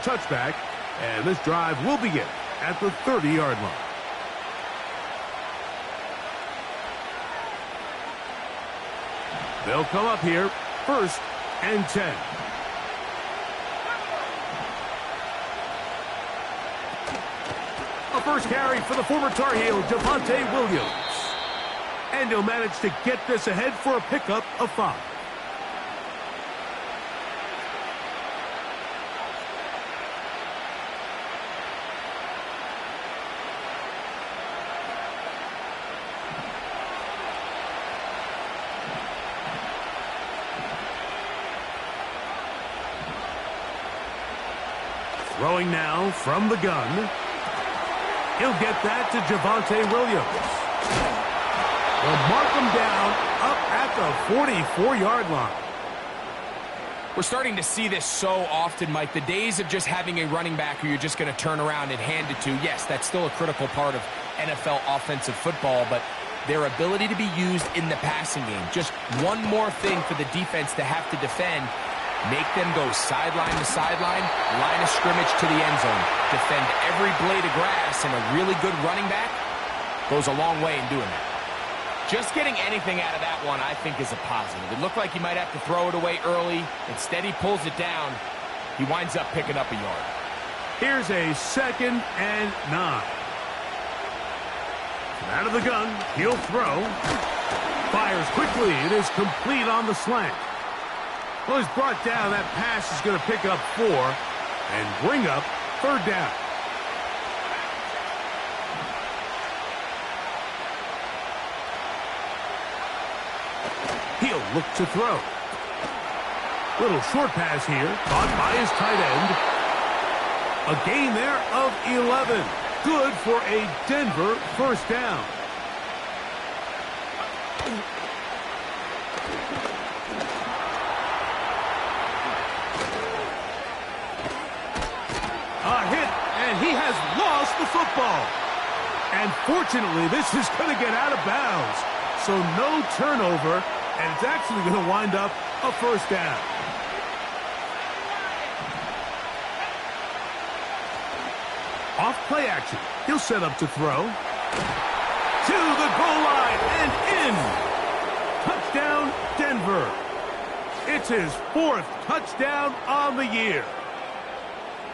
touchback, and this drive will begin at the 30-yard line. They'll come up here, 1st and 10. A first carry for the former Tar Heel, Javonte Williams. And he'll manage to get this ahead for a pickup of 5. Throwing now from the gun. He'll get that to Javonte Williams. They'll mark him down up at the 44-yard line. We're starting to see this so often, Mike. The days of just having a running back who you're just going to turn around and hand it to, yes, that's still a critical part of NFL offensive football, but their ability to be used in the passing game, just one more thing for the defense to have to defend. Make them go sideline to sideline, line of scrimmage to the end zone. Defend every blade of grass, and a really good running back goes a long way in doing that. Just getting anything out of that one, I think, is a positive. It looked like he might have to throw it away early. Instead, he pulls it down. He winds up picking up a yard. Here's a 2nd and 9. Out of the gun, he'll throw. Fires quickly. It is complete on the slant. Well, he's brought down. That pass is going to pick up 4 and bring up 3rd down. He'll look to throw. Little short pass here, caught by his tight end. A gain there of 11. Good for a Denver 1st down. A hit, and he has lost the football. And fortunately, this is going to get out of bounds. So no turnover, and it's actually going to wind up a 1st down. Off play action. He'll set up to throw. To the goal line and in. Touchdown, Denver. It's his 4th touchdown on the year.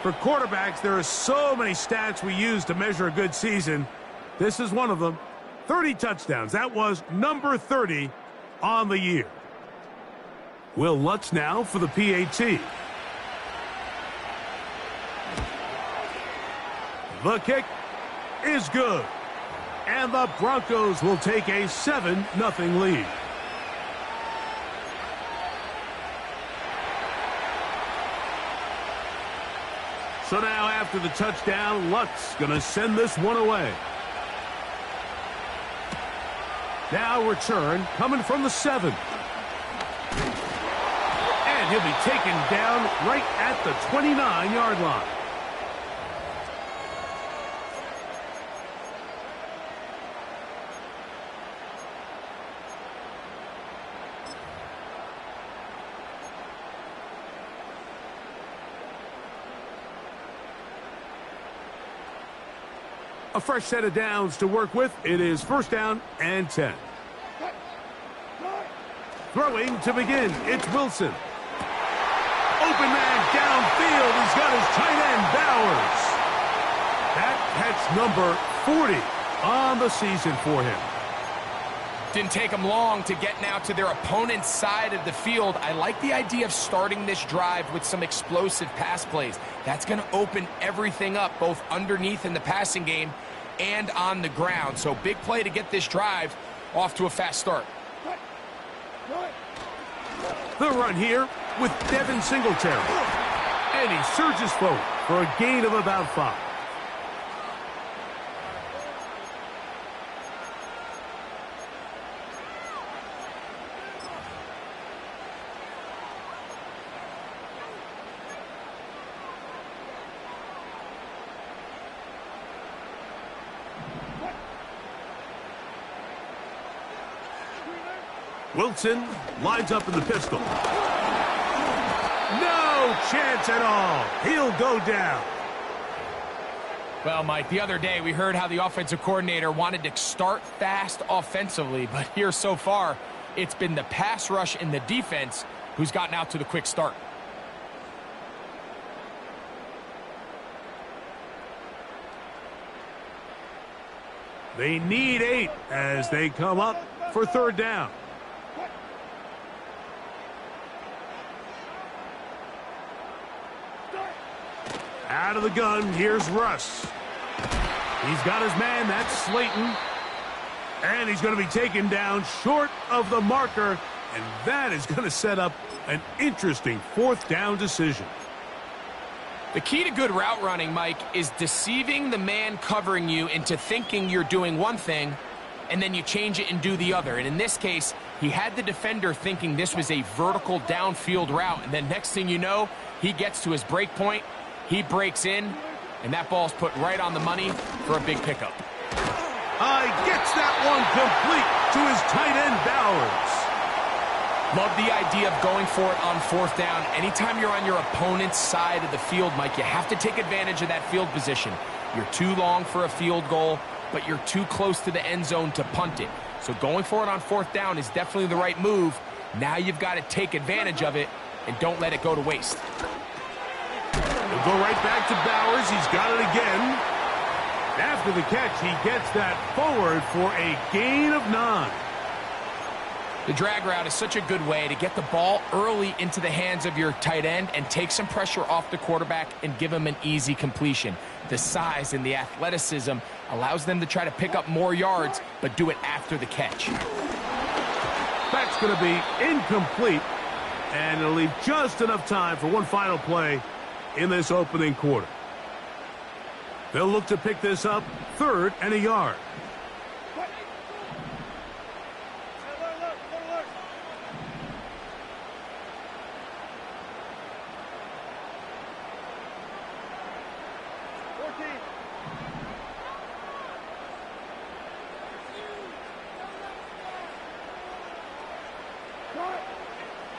For quarterbacks, there are so many stats we use to measure a good season. This is one of them. 30 touchdowns. That was number 30 on the year. Will Lutz now for the PAT. The kick is good. And the Broncos will take a 7-0 lead. So now after the touchdown, Lutz going to send this one away. Now return coming from the 7. And he'll be taken down right at the 29-yard line. A fresh set of downs to work with. It is 1st down and 10. Throwing to begin. It's Wilson. Open man downfield. He's got his tight end, Bowers. That catch number 40 on the season for him. Didn't take them long to get now to their opponent's side of the field. I like the idea of starting this drive with some explosive pass plays. That's going to open everything up, both underneath in the passing game and on the ground. So big play to get this drive off to a fast start. The run here with Devin Singletary. And he surges forward for a gain of about 5. Wilson lines up in the pistol. No! No chance at all. He'll go down. Well, Mike, the other day we heard how the offensive coordinator wanted to start fast offensively, but here so far, it's been the pass rush and the defense who's gotten out to the quick start. They need 8 as they come up for third down. Out of the gun, here's Russ. He's got his man, that's Slayton. And he's going to be taken down short of the marker, and that is going to set up an interesting fourth down decision. The key to good route running, Mike, is deceiving the man covering you into thinking you're doing one thing, and then you change it and do the other. And in this case, he had the defender thinking this was a vertical downfield route, and then next thing you know, he gets to his break point, he breaks in, and that ball's put right on the money for a big pickup. Gets that one complete to his tight end, Bowers. Love the idea of going for it on fourth down. Anytime you're on your opponent's side of the field, Mike, you have to take advantage of that field position. You're too long for a field goal, but you're too close to the end zone to punt it. So going for it on fourth down is definitely the right move. Now you've got to take advantage of it and don't let it go to waste. We'll go right back to Bowers. He's got it again. After the catch, he gets that forward for a gain of 9. The drag route is such a good way to get the ball early into the hands of your tight end and take some pressure off the quarterback and give him an easy completion. The size and the athleticism allows them to try to pick up more yards, but do it after the catch. That's going to be incomplete, and it'll leave just enough time for one final play in this opening quarter. They'll look to pick this up 3rd and a yard.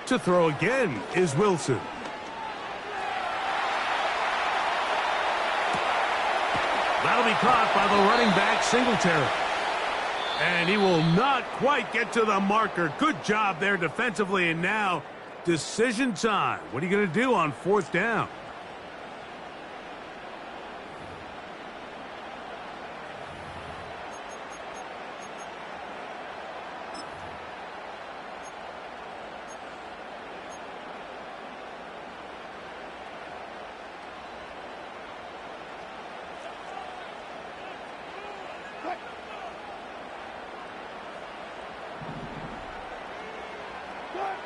To throw again is Wilson. That'll be caught by the running back, Singletary. And he will not quite get to the marker. Good job there defensively, and now decision time. What are you going to do on fourth down?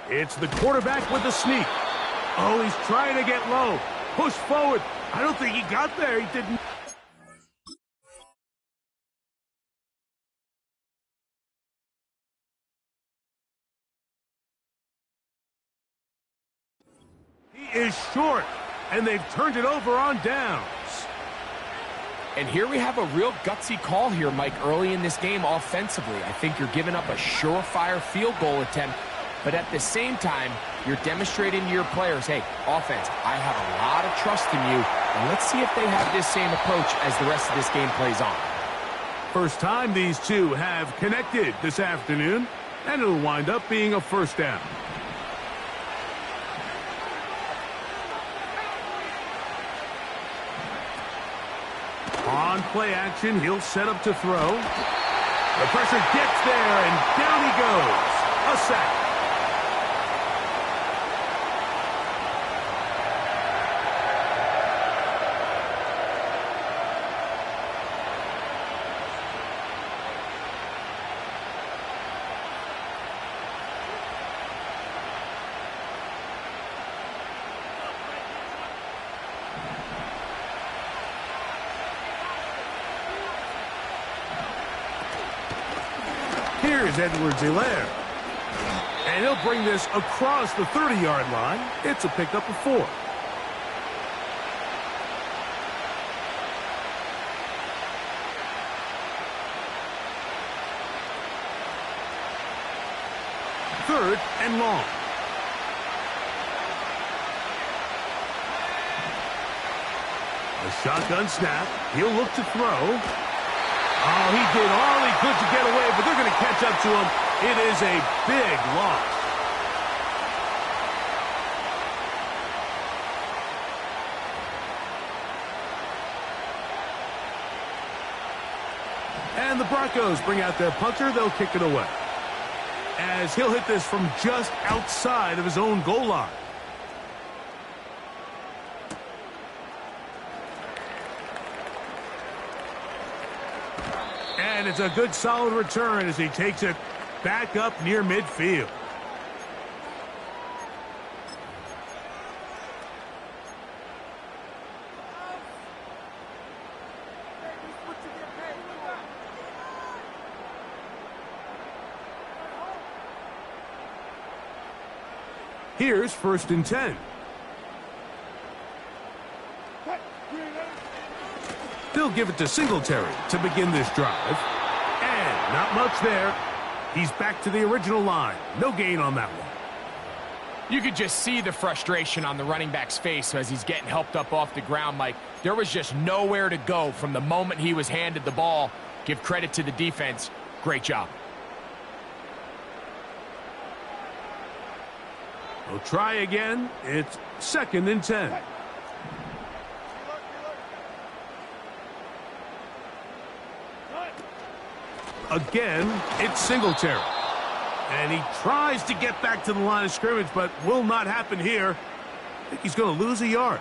It's the quarterback with the sneak. Oh, he's trying to get low. Push forward. I don't think he got there. He didn't. He is short, and they've turned it over on downs. And here we have a real gutsy call here, Mike, early in this game offensively. I think you're giving up a surefire field goal attempt. But at the same time, you're demonstrating to your players, hey, offense, I have a lot of trust in you, and let's see if they have this same approach as the rest of this game plays on. First time these two have connected this afternoon, and it'll wind up being a first down. On play action, he'll set up to throw. The pressure gets there, and down he goes. A sack. Here's Edwards-Helaire. And he'll bring this across the 30-yard line. It's a pickup of 4. Third and long. A shotgun snap. He'll look to throw. Oh, he did all he could to get away, but they're going to catch up to him. It is a big loss. And the Broncos bring out their punter. They'll kick it away, as he'll hit this from just outside of his own goal line. And it's a good solid return as he takes it back up near midfield. Here's 1st and 10. They'll give it to Singletary to begin this drive. And not much there. He's back to the original line. No gain on that one. You could just see the frustration on the running back's face as he's getting helped up off the ground, Mike. There was just nowhere to go from the moment he was handed the ball. Give credit to the defense. Great job. We'll try again. It's 2nd and 10. Again, it's Singletary. And he tries to get back to the line of scrimmage, but will not happen here. I think he's going to lose a yard.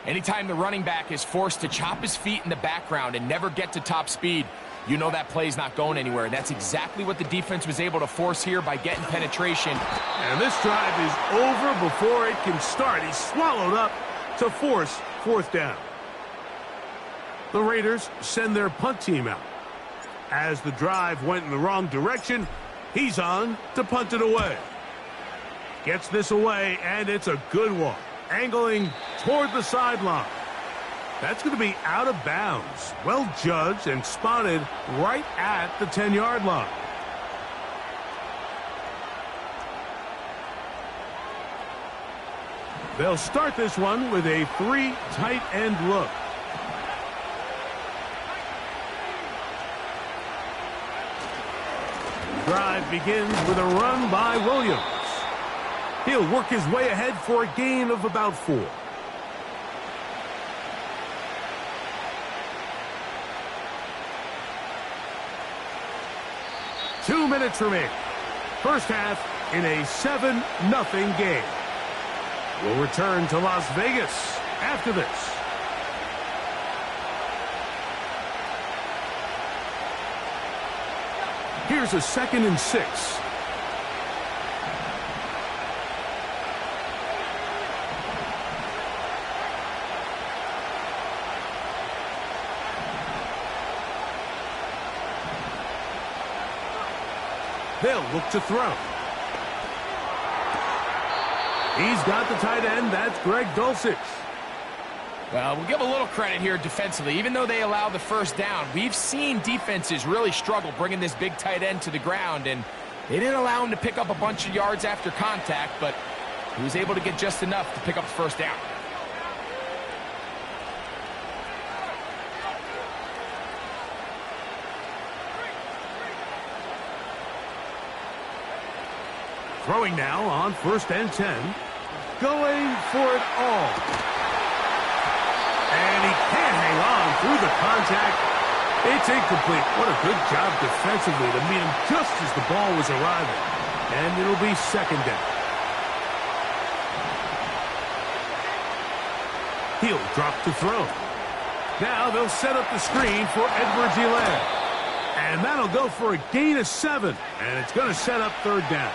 Anytime the running back is forced to chop his feet in the background and never get to top speed, you know that play's not going anywhere. That's exactly what the defense was able to force here by getting penetration. And this drive is over before it can start. He's swallowed up to force 4th down. The Raiders send their punt team out. As the drive went in the wrong direction, he's on to punt it away. Gets this away, and it's a good one. Angling toward the sideline. That's going to be out of bounds. Well judged and spotted right at the 10-yard line. They'll start this one with a 3 tight end look. Drive begins with a run by Williams. He'll work his way ahead for a gain of about 4. Two minutes remaining. First half in a 7-0 game. We'll return to Las Vegas after this. Here's a 2nd and 6. They'll look to throw. He's got the tight end. That's Greg Dulcich. Well, we'll give a little credit here defensively. Even though they allow the 1st down, we've seen defenses really struggle bringing this big tight end to the ground, and they didn't allow him to pick up a bunch of yards after contact, but he was able to get just enough to pick up the 1st down. Throwing now on 1st and 10. Going for it all. And he can't hang on through the contact. It's incomplete. What a good job defensively to meet him just as the ball was arriving. And it'll be 2nd down. He'll drop to throw. Now they'll set up the screen for Edwards-Helaire. And that'll go for a gain of 7. And it's going to set up 3rd down.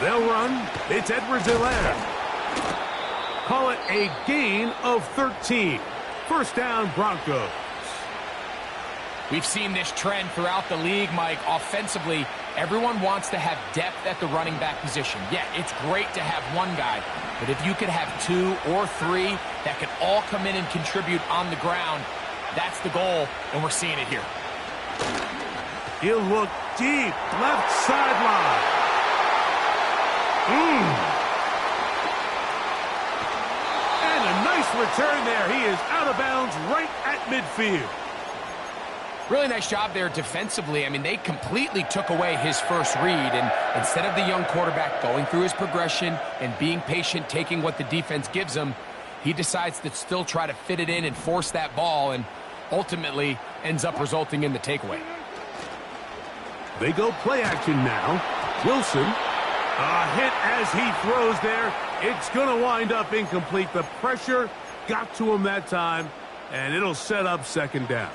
They'll run. It's Edwards-Helaire. Call it a gain of 13. 1st down, Broncos. We've seen this trend throughout the league, Mike. Offensively, everyone wants to have depth at the running back position. Yeah, it's great to have one guy, but if you could have 2 or 3 that could all come in and contribute on the ground, that's the goal, and we're seeing it here. He'll look deep, left sideline. return there. He is out of bounds right at midfield. Really nice job there defensively. I mean, they completely took away his first read, and instead of the young quarterback going through his progression and being patient, taking what the defense gives him, he decides to still try to fit it in and force that ball, and ultimately ends up resulting in the takeaway. They go play action now. Wilson, a hit as he throws there. It's going to wind up incomplete. The pressure got to him that time, and it'll set up second down.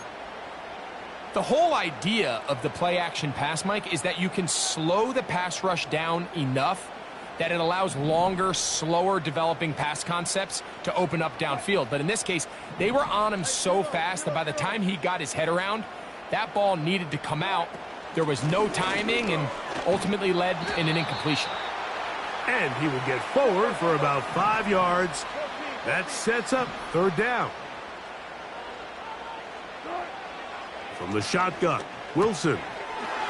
The whole idea of the play-action pass, Mike, is that you can slow the pass rush down enough that it allows longer, slower developing pass concepts to open up downfield. But in this case, they were on him so fast that by the time he got his head around, that ball needed to come out. There was no timing and ultimately led in an incompletion. And he will get forward for about 5 yards. That sets up third down. From the shotgun, Wilson.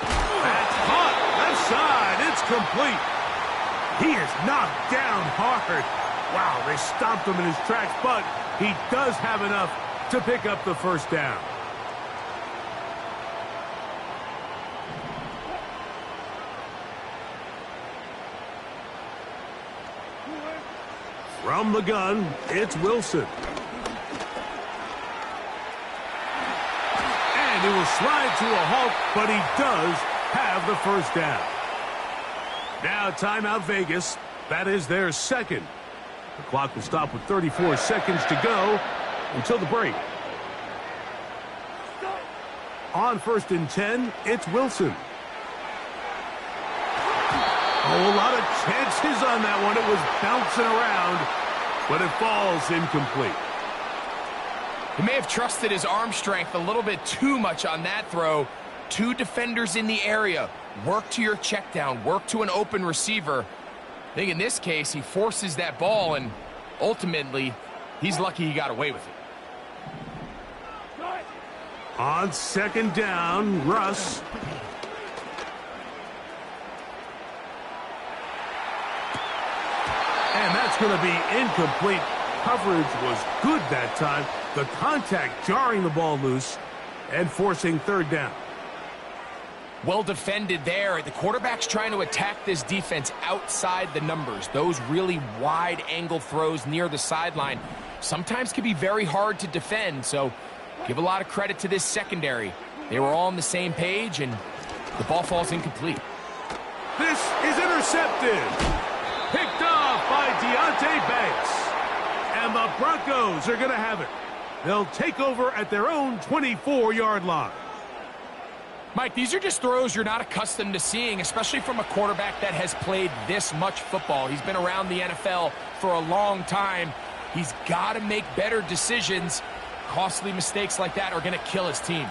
That's caught. Left side. It's complete. He is knocked down hard. Wow, they stopped him in his tracks, but he does have enough to pick up the first down. From the gun, it's Wilson. And he will slide to a halt, but he does have the first down. Now timeout Vegas. That is their second. The clock will stop with 34 seconds to go until the break. On 1st and 10, it's Wilson. Oh, a lot of chances on that one. It was bouncing around, but it falls incomplete. He may have trusted his arm strength a little bit too much on that throw. 2 defenders in the area. Work to your check down. Work to an open receiver. I think in this case, he forces that ball, and ultimately, he's lucky he got away with it. On 2nd down, Russ. And that's going to be incomplete. Coverage was good that time. The contact jarring the ball loose and forcing third down. Well defended there. The quarterback's trying to attack this defense outside the numbers. Those really wide angle throws near the sideline sometimes can be very hard to defend, so give a lot of credit to this secondary. They were all on the same page, and the ball falls incomplete. This is intercepted. Picked off by Deonte Banks. And the Broncos are going to have it. They'll take over at their own 24-yard line. Mike, these are just throws you're not accustomed to seeing, especially from a quarterback that has played this much football. He's been around the NFL for a long time. He's got to make better decisions. Costly mistakes like that are going to kill his team.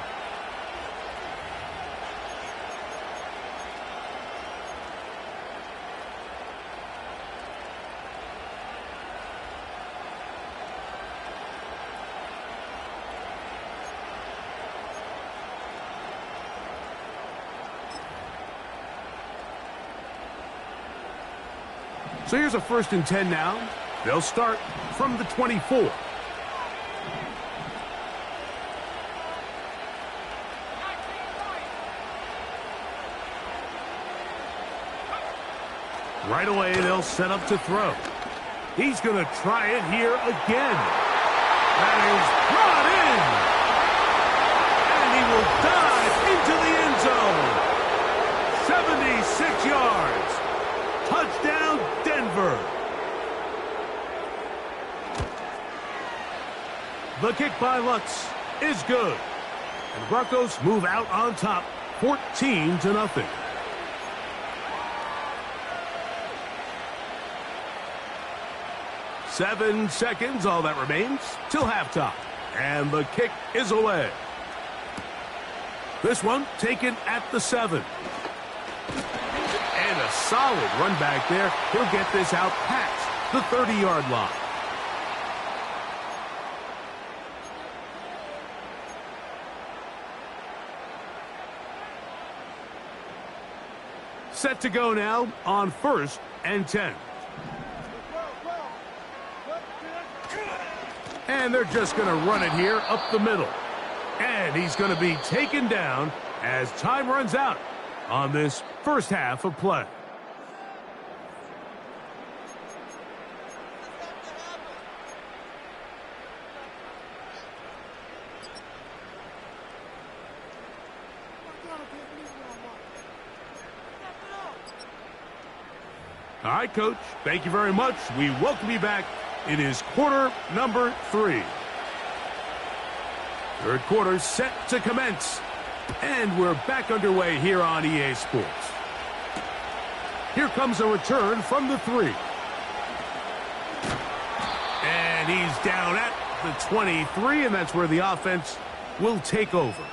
So here's a 1st and 10 now. They'll start from the 24. Right away, they'll set up to throw. He's going to try it here again. That is brought in. And he will dive into the end zone. 76 yards. Touchdown, Denver. The kick by Lutz is good. And the Broncos move out on top, 14-0. Seven seconds, all that remains, till halftime. And the kick is away. This one taken at the 7. And a solid run back there. He'll get this out past the 30-yard line. Set to go now on 1st and 10. And they're just going to run it here up the middle. And he's going to be taken down as time runs out on this first half of play. All right, Coach, thank you very much. We welcome you back. It is quarter number 3. Third quarter set to commence. And we're back underway here on EA Sports. Here comes a return from the 3. And he's down at the 23, and that's where the offense will take over.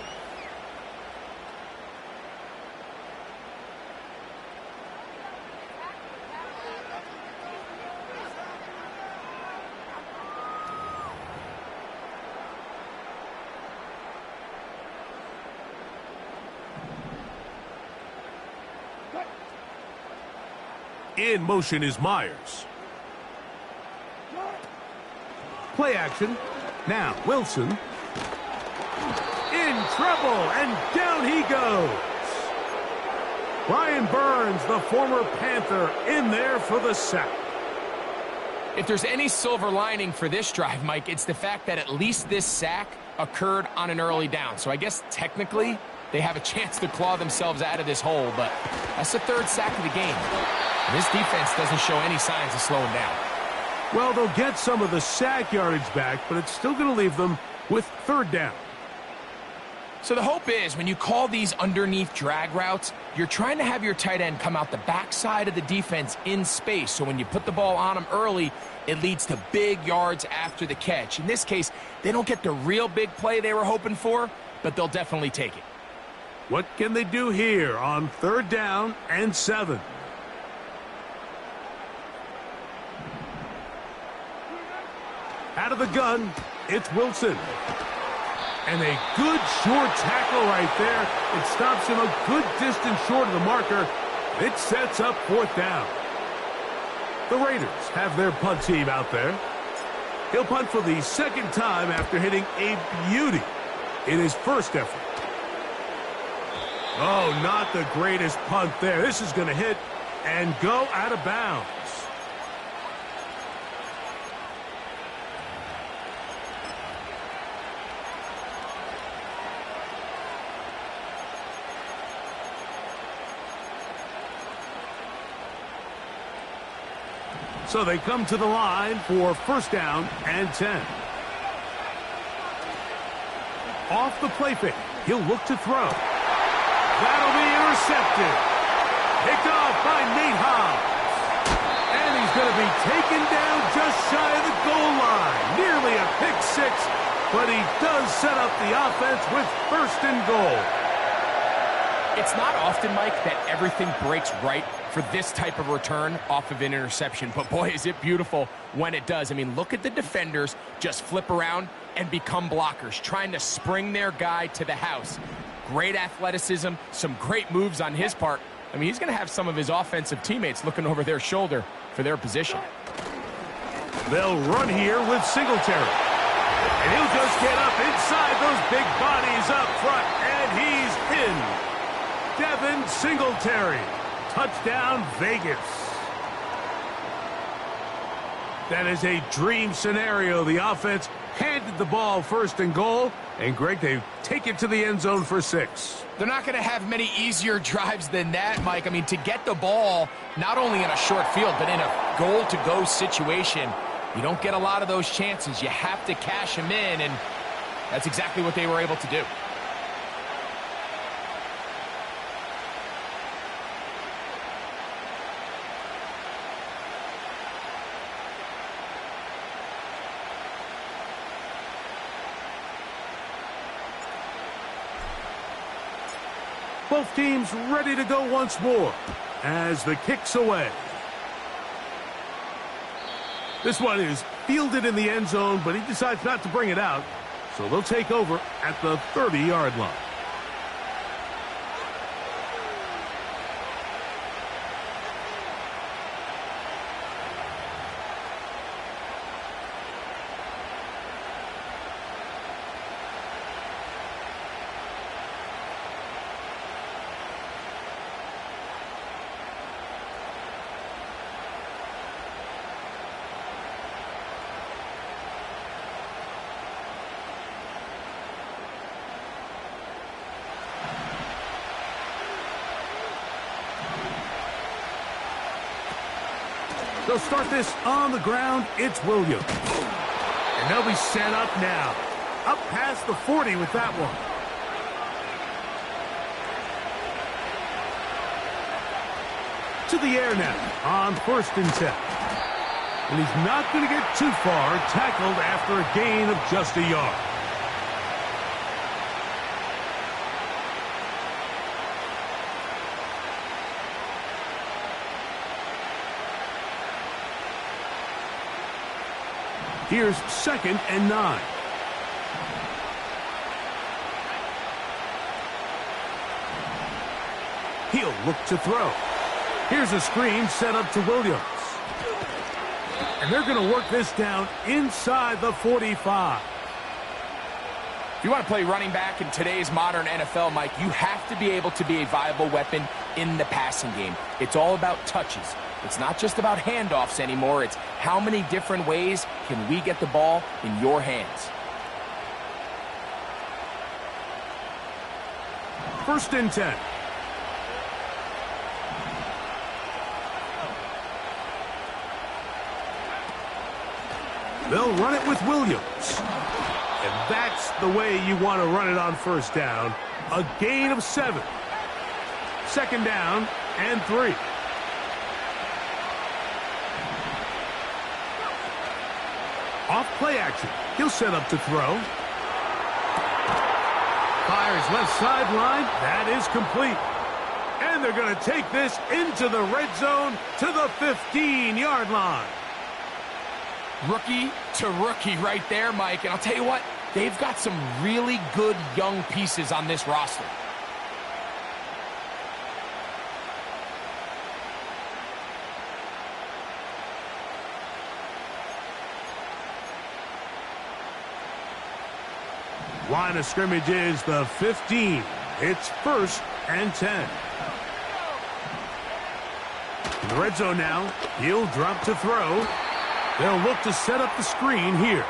In motion is Myers. Play action. Now Wilson. In trouble, and down he goes. Brian Burns, the former Panther, in there for the sack. If there's any silver lining for this drive, Mike, it's the fact that at least this sack occurred on an early down. So I guess technically they have a chance to claw themselves out of this hole, but that's the 3rd sack of the game. This defense doesn't show any signs of slowing down. Well, they'll get some of the sack yardage back, but it's still going to leave them with 3rd down. So the hope is when you call these underneath drag routes, you're trying to have your tight end come out the backside of the defense in space. So when you put the ball on them early, it leads to big yards after the catch. In this case, they don't get the real big play they were hoping for, but they'll definitely take it. What can they do here on 3rd down and 7? Out of the gun, it's Wilson. And a good short tackle right there. It stops him a good distance short of the marker. It sets up 4th down. The Raiders have their punt team out there. He'll punt for the 2nd time after hitting a beauty in his first effort. Oh, not the greatest punt there. This is going to hit and go out of bounds. So they come to the line for 1st down and 10. Off the play fake. He'll look to throw. That'll be intercepted. Picked off by Nate Hobbs. And he's going to be taken down just shy of the goal line. Nearly a pick 6, but he does set up the offense with 1st and goal. It's not often, Mike, that everything breaks right for this type of return off of an interception. But, boy, is it beautiful when it does. I mean, look at the defenders just flip around and become blockers, trying to spring their guy to the house. Great athleticism, some great moves on his part. I mean, he's going to have some of his offensive teammates looking over their shoulder for their position. They'll run here with Singletary. And he'll just get up inside those big bodies up front, and he's in. Devin Singletary. Touchdown, Vegas. That is a dream scenario. The offense handed the ball 1st and goal. And, Greg, they take it to the end zone for 6. They're not going to have many easier drives than that, Mike. I mean, to get the ball not only in a short field, but in a goal-to-go situation, you don't get a lot of those chances. You have to cash them in, and that's exactly what they were able to do. Both teams ready to go once more as the kick's away. This one is fielded in the end zone, but he decides not to bring it out. So they'll take over at the 30-yard line. They'll start this on the ground. It's Williams. And they'll be set up now. Up past the 40 with that one. To the air now on 1st and 10. And he's not going to get too far, tackled after a gain of just a yard. Here's 2nd and 9. He'll look to throw. Here's a screen set up to Williams. And they're going to work this down inside the 45. If you want to play running back in today's modern NFL, Mike, you have to be able to be a viable weapon in the passing game. It's all about touches. It's not just about handoffs anymore. It's how many different ways can we get the ball in your hands. 1st and 10. They'll run it with Williams. And that's the way you want to run it on 1st down. A gain of 7. 2nd down and 3. Off play action. He'll set up to throw. Fires left sideline. That is complete. And they're going to take this into the red zone to the 15-yard line. Rookie to rookie right there, Mike. And I'll tell you what, they've got some really good young pieces on this roster. Line of scrimmage is the 15. It's 1st and 10. In the red zone now, he'll drop to throw. They'll look to set up the screen here.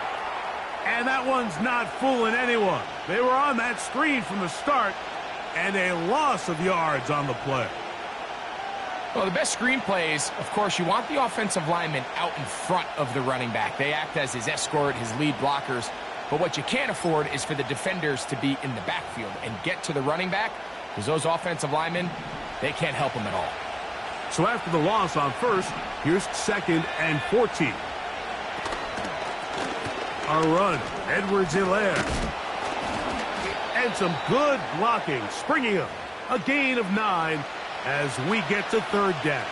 And that one's not fooling anyone. They were on that screen from the start, and a loss of yards on the play. Well, the best screen plays, of course, you want the offensive lineman out in front of the running back. They act as his escort, his lead blockers. But what you can't afford is for the defenders to be in the backfield and get to the running back, because those offensive linemen, they can't help them at all. So after the loss on 1st, here's 2nd and 14. A run, Edwards-Helaire. And some good blocking, springing up. A gain of 9 as we get to 3rd down.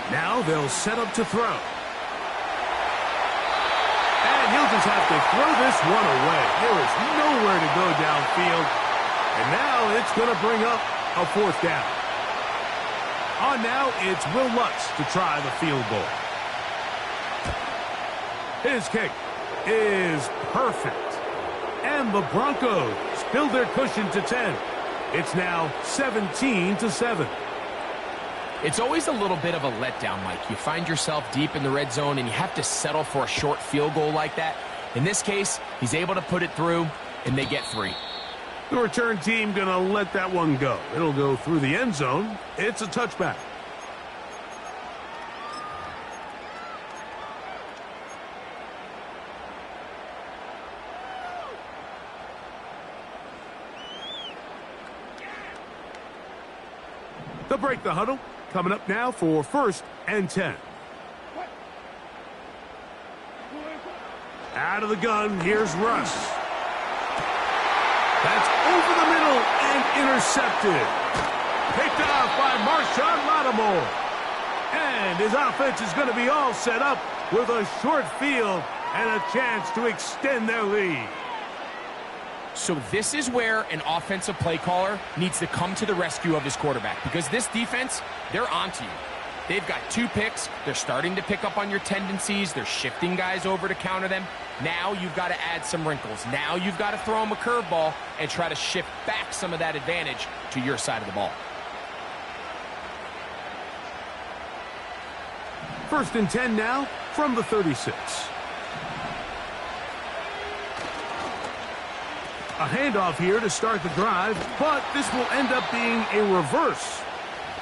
Now they'll set up to throw. And he'll just have to throw this one away. There is nowhere to go downfield. And now it's going to bring up a 4th down. On now, it's Will Lutz to try the field goal. His kick is perfect. And the Broncos build their cushion to 10. It's now 17-7. It's always a little bit of a letdown, Mike. You find yourself deep in the red zone and you have to settle for a short field goal like that. In this case, he's able to put it through, and they get 3. The return team going to let that one go. It'll go through the end zone. It's a touchback. They'll break the huddle. Coming up now for 1st and 10. Out of the gun, here's Russ. That's over the middle and intercepted. Picked off by Marshawn Lattimore. And his offense is going to be all set up with a short field and a chance to extend their lead. So this is where an offensive play caller needs to come to the rescue of his quarterback, because this defense, they're onto you. They've got 2 picks. They're starting to pick up on your tendencies. They're shifting guys over to counter them. Now you've got to add some wrinkles. Now you've got to throw them a curveball and try to shift back some of that advantage to your side of the ball. 1st and 10 now from the 36. A handoff here to start the drive, but this will end up being a reverse.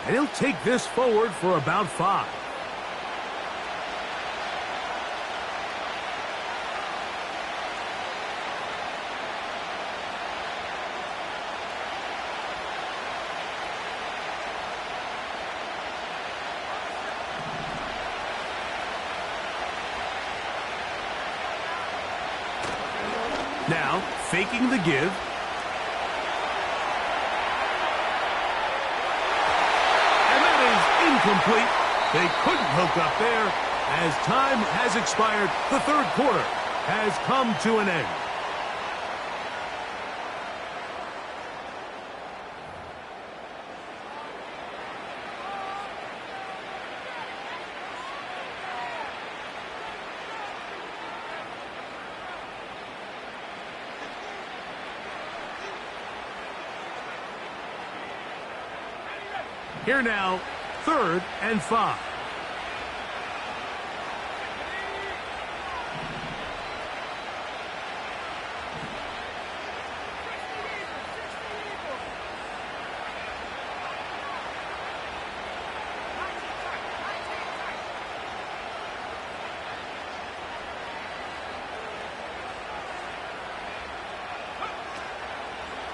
And he'll take this forward for about 5. Now, faking the give. Incomplete. They couldn't hook up there. As time has expired, the 3rd quarter has come to an end. Here now, 3rd and 5.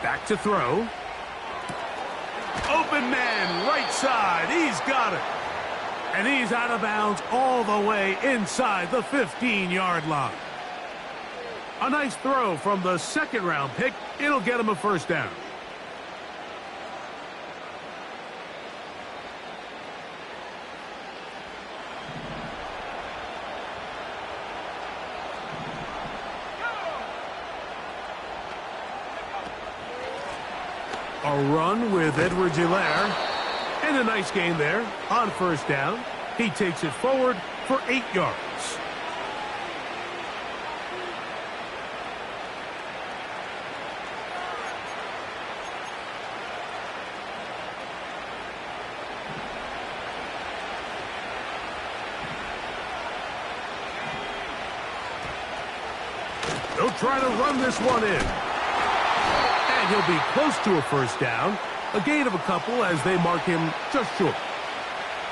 Back to throw. Open man, right side. He's got it. And he's out of bounds all the way inside the 15-yard line. A nice throw from the 2nd-round pick. It'll get him a 1st down. A run with Edwards-Helaire. And a nice gain there on 1st down. He takes it forward for 8 yards. They'll try to run this one in. And he'll be close to a 1st down. A gain of a couple as they mark him just short.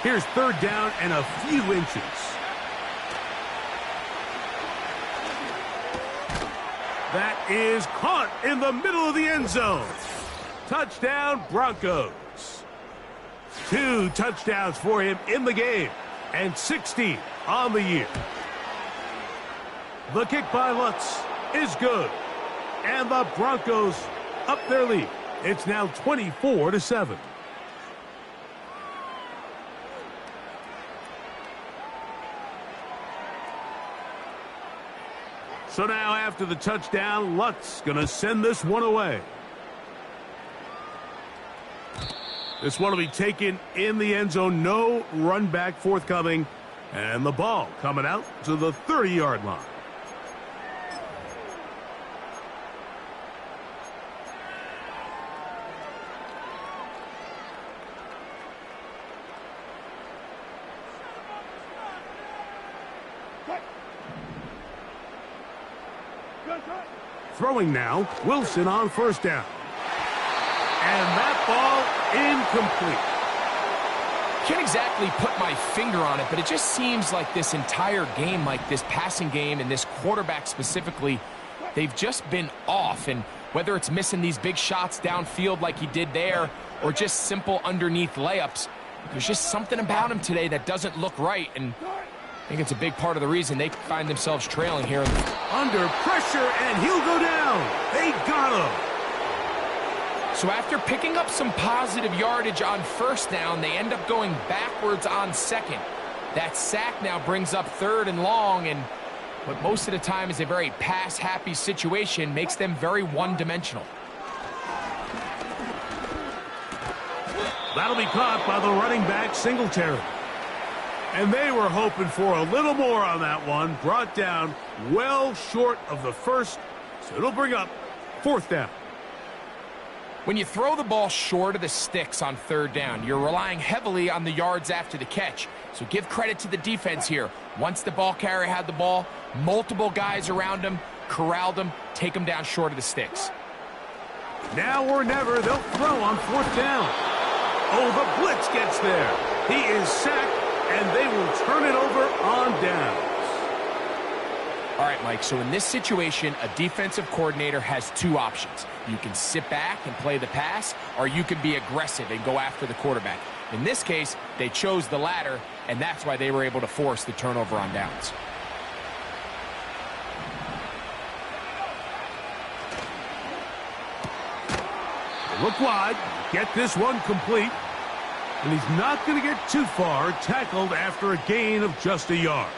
Here's 3rd down and a few inches. That is caught in the middle of the end zone. Touchdown, Broncos. 2 touchdowns for him in the game and 16 on the year. The kick by Lutz is good. And the Broncos up their lead. It's now 24-7. So now after the touchdown, Lutz going to send this one away. This one will be taken in the end zone. No run back forthcoming. And the ball coming out to the 30-yard line. Throwing now, Wilson on 1st down. And that ball incomplete. Can't exactly put my finger on it, but it just seems like this entire game, like this passing game and this quarterback specifically, they've just been off. And whether it's missing these big shots downfield like he did there or just simple underneath layups, there's just something about him today that doesn't look right. And I think it's a big part of the reason they find themselves trailing here. Under pressure, and he'll go down. They got him. So after picking up some positive yardage on 1st down, they end up going backwards on 2nd. That sack now brings up 3rd and long, and what most of the time is a very pass-happy situation makes them very one-dimensional. That'll be caught by the running back, Singletary. And they were hoping for a little more on that one. Brought down well short of the first, so it'll bring up 4th down. When you throw the ball short of the sticks on 3rd down, you're relying heavily on the yards after the catch. So give credit to the defense here. Once the ball carrier had the ball, multiple guys around him, corralled him, take him down short of the sticks. Now or never, they'll throw on 4th down. Oh, the blitz gets there. He is sacked, and they will turn it over on downs. All right, Mike, so in this situation, a defensive coordinator has 2 options. You can sit back and play the pass, or you can be aggressive and go after the quarterback. In this case, they chose the latter, and that's why they were able to force the turnover on downs. They look wide, get this one complete, and he's not going to get too far, tackled after a gain of just a yard.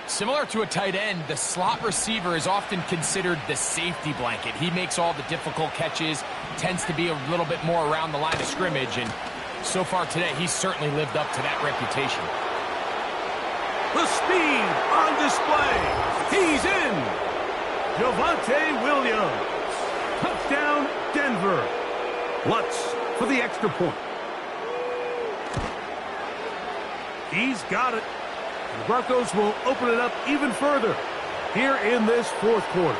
Similar to a tight end, the slot receiver is often considered the safety blanket. He makes all the difficult catches, tends to be a little bit more around the line of scrimmage, and so far today, he's certainly lived up to that reputation. The speed on display. He's in. Javonte Williams. Touchdown, Denver. Lutz for the extra point. He's got it. The Broncos will open it up even further here in this 4th quarter.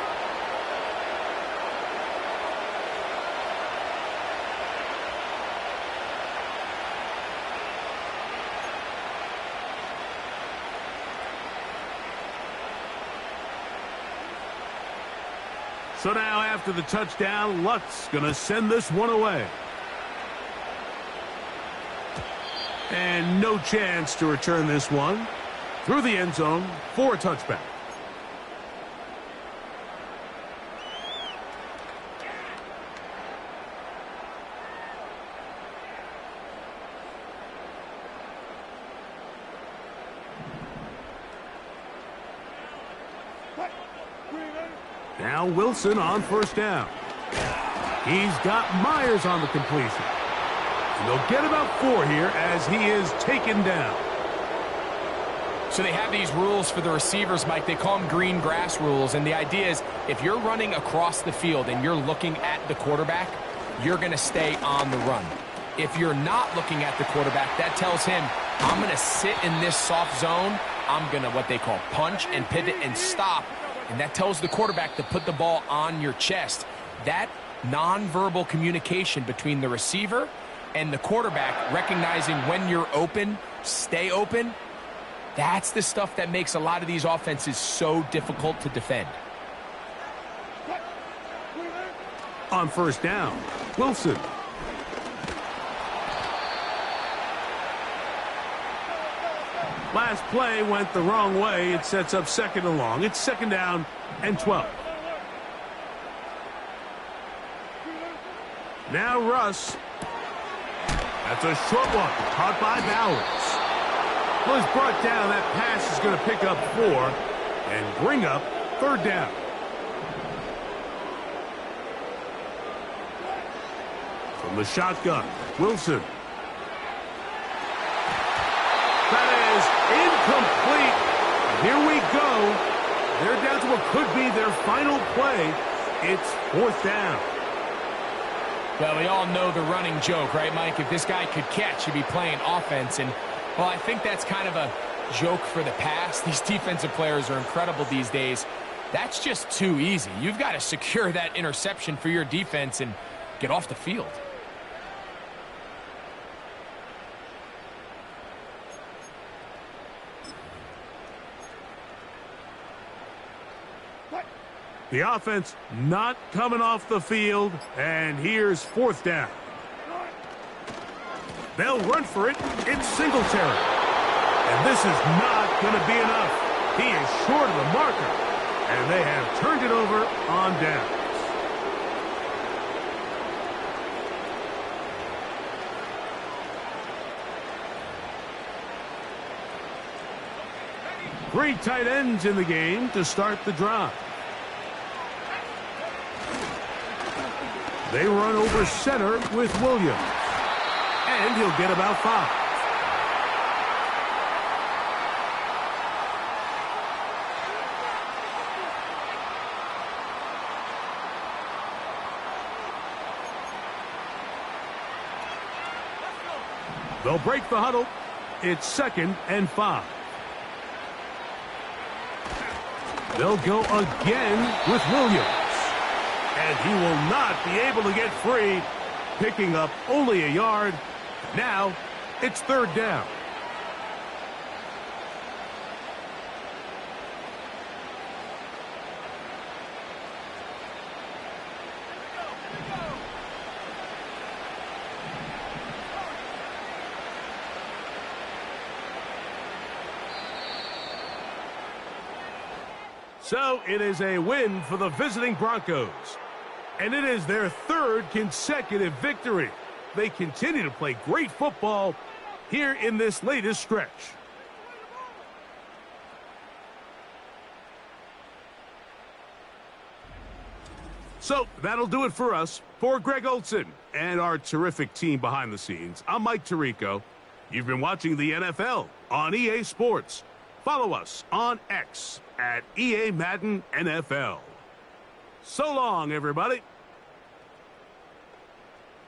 So now after the touchdown, Lutz going to send this one away. And no chance to return this one through the end zone for a touchback. Now Wilson on 1st down. He's got Myers on the completion. And they'll get about 4 here as he is taken down. So they have these rules for the receivers, Mike. They call them green grass rules. And the idea is if you're running across the field and you're looking at the quarterback, you're going to stay on the run. If you're not looking at the quarterback, that tells him, I'm going to sit in this soft zone. I'm going to what they call punch and pivot and stop. And that tells the quarterback to put the ball on your chest. That nonverbal communication between the receiver and the quarterback, recognizing when you're open, stay open, that's the stuff that makes a lot of these offenses so difficult to defend. On 1st down, Wilson. Last play went the wrong way. It sets up 2nd and long. It's 2nd down and 12. Now Russ. That's a short one, caught by Bowers. Well, he's brought down. That pass is going to pick up 4 and bring up 3rd down. From the shotgun, Wilson. That is incomplete. Here we go. They're down to what could be their final play. It's 4th down. Well, we all know the running joke, right, Mike? If this guy could catch, he'd be playing offense. And, well, I think that's kind of a joke for the past. These defensive players are incredible these days. That's just too easy. You've got to secure that interception for your defense and get off the field. The offense not coming off the field, and here's 4th down. They'll run for it. It's Singletary. And this is not going to be enough. He is short of the marker, and they have turned it over on downs. Three tight ends in the game to start the drive. They run over center with Williams. And he'll get about 5. They'll break the huddle. It's 2nd and 5. They'll go again with Williams. And he will not be able to get free, picking up only a yard. Now, it's 3rd down. So it is a win for the visiting Broncos. And it is their 3rd consecutive victory. They continue to play great football here in this latest stretch. So that'll do it for us. For Greg Olson and our terrific team behind the scenes, I'm Mike Tirico. You've been watching the NFL on EA Sports. Follow us on X at EA Madden NFL. So long, everybody.